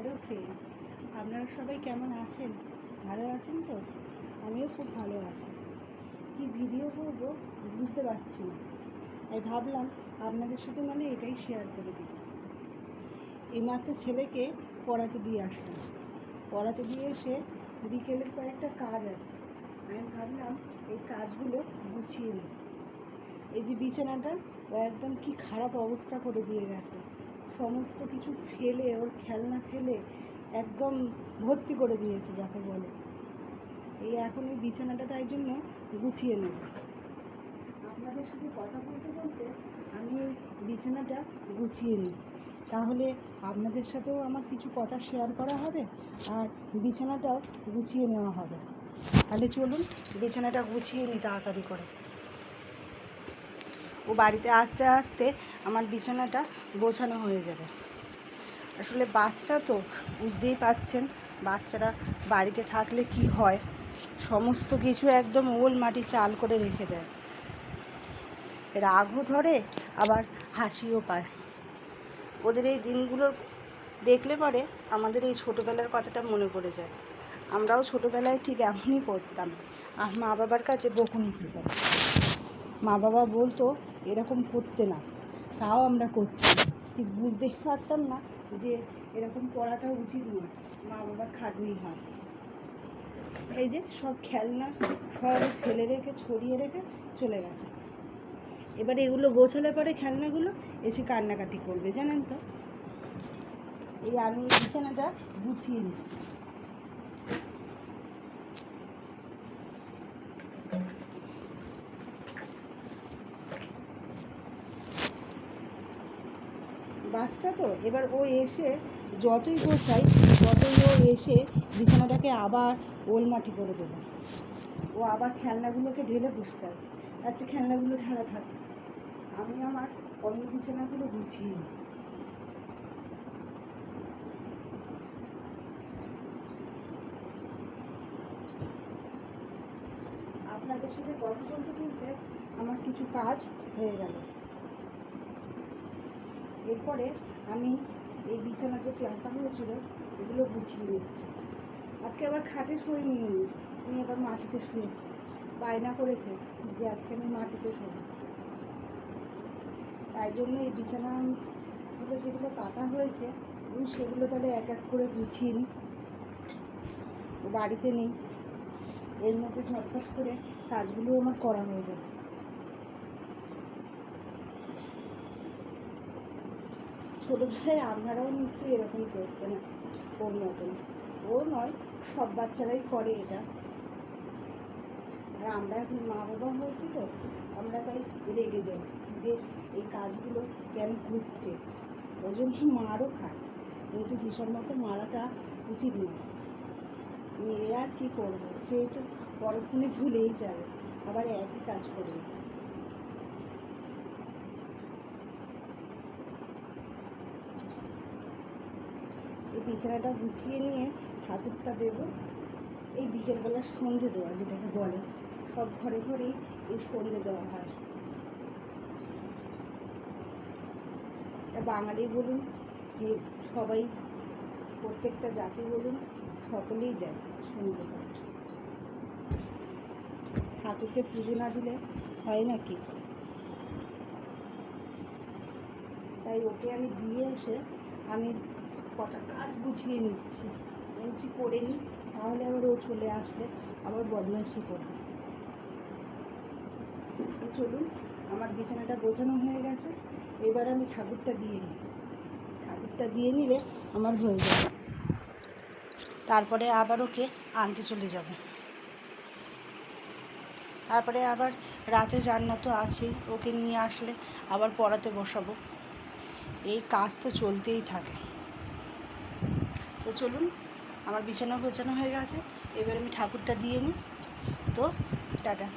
Hello friends, আপনারা সবাই কেমন আছেন? ভালো আছেন তো? আমিও খুব ভালো আছি। কি ভিডিও করব বুঝতে পারছি না, তাই ভাবলাম আপনাদের সাথে এটাই শেয়ার করে দিই। এইমাত্র ছেলেকে পড়াতে দিয়ে আসলাম। পড়াতে দিয়ে এসে বিকেলের কয়েকটা কাজ আছে, আমি ভাবলাম এই কাজগুলো গুছিয়ে নিই। এই যে বিছানাটা একদম কি খারাপ অবস্থা করে দিয়ে গেছে, সমস্ত কিছু ফেলে, ওর খেলনা ফেলে একদম ভর্তি করে দিয়েছে যাকে বলে। এখন এই বিছানাটা তাই জন্য গুছিয়ে নেব। আপনাদের সাথে কথা বলতে বলতে আমি এই বিছানাটা গুছিয়ে নিই, তাহলে আপনাদের সাথেও আমার কিছু কথা শেয়ার করা হবে আর বিছানাটাও গুছিয়ে নেওয়া হবে। তাহলে চলুন বিছানাটা গুছিয়ে নিই তাড়াতাড়ি করে। ও বাড়িতে আসতে আসতে আমার বিছানাটা গোছানো হয়ে যাবে। আসলে বাচ্চা তো বুঝতেই পাচ্ছেন, বাচ্চারা বাড়িতে থাকলে কি হয়, সমস্ত কিছু একদম ওল মাটি চাল করে রেখে দেয়। রাগও ধরে আবার হাসিও পায়। ওদের এই দিনগুলো দেখলে পরে আমাদের এই ছোটোবেলার কথাটা মনে পড়ে যায়। আমরাও ছোটোবেলায় ঠিক এমনই করতাম, আর মা বাবার কাছে বকুনি খেতাম। মা বাবা বলতো এরকম করতে না, তাও আমরা করতাম। ঠিক বুঝতেই পারতাম না যে এরকম করাটা উচিত নয়, মা বাবার খাটনি হয়। এই যে সব খেলনা সব ফেলে রেখে ছড়িয়ে রেখে চলে গেছে। এবারে এগুলো গোছালে পরে খেলনাগুলো এসে কান্নাকাটি করবে, জানেন তো। আমি বিছানাটা গুছিয়ে নিই। বাচ্চা তো এবার ও এসে যতই গোছাই ততই ও এসে বিছানাটাকে আবার ওলমাটি করে দেবে। ও আবার খেলনাগুলোকে ঢেলে বসতে হবে। আচ্ছা, খেলনাগুলো ঢালা থাক, আমি আমার অন্য বিছানাগুলো গুছিয়ে নিই। আপনাদের সাথে কথা বলতে বলতে আমার কিছু কাজ হয়ে গেল। এরপরে আমি এই বিছানা যে প্ল্যানটা হয়েছিল এগুলো গুছিয়ে নিচ্ছি। আজকে আবার খাটে শুইনি, উনি আবার মাটিতে শুয়েছে, বায়না করেছে যে আজকে আমি মাটিতে শোবো। তাই জন্য এই বিছানাগুলো যেগুলো পাতা হয়েছে সেগুলো তাহলে এক এক করে গুছিয়ে নিই। ও বাড়িতে নেই, এর মধ্যে ঝটফট করে কাজগুলো আমার করা হয়ে যাবে। ছোটোবেলায় আপনারাও নিশ্চয়ই এরকম করতেন ওর মতন। ও নয়, সব বাচ্চারাই করে এটা। আর আমরা এখন মা বাবা হয়েছি তো, আমরা তাই রেগে যাই যে এই কাজগুলো কেন করছে। ওই জন্য মারও খায়, কিন্তু হিসাব মতো মারাটা উচিত নয়। মেয়ে আর কী করবো, সে তো পরক্ষণে ভুলেই যাবে, আবার একই কাজ করবে। এই বিছানাটা গুছিয়ে নিয়ে ঠাকুরটা দেবো। এই বিকেলবেলা সন্ধে দেওয়া যেটাকে বলে, সব ঘরে ঘরেই এই সন্ধে দেওয়া হয়। বাঙালি বলুন, সবাই, প্রত্যেকটা জাতি বলুন, সকলেই দেয় সন্ধে। ঠাকুরকে পুজো না দিলে হয় নাকি? তাই ওকে আমি দিয়ে এসে আমি কটা কাজ গুছিয়ে নিচ্ছি, বলছি করে নিই, তাহলে আবার ও চলে আসলে আবার বদমাইশি করবে। চলুন, আমার বিছানাটা গোছানো হয়ে গেছে, এবার আমি ঠাকুরটা দিয়ে নিই। ঠাকুরটা দিয়ে নিলে আমার হয়ে যাবে, তারপরে আবার ওকে আনতে চলে যাবে। তারপরে আবার রাতের রান্না তো আছেই, ওকে নিয়ে আসলে আবার পড়াতে বসাবো। এই কাজ তো চলতেই থাকে। তো চলুন, আমার বিছানা গোছানো হয়ে গেছে, এবার আমি ঠাকুরটা দিয়ে নিই। তো টাটা।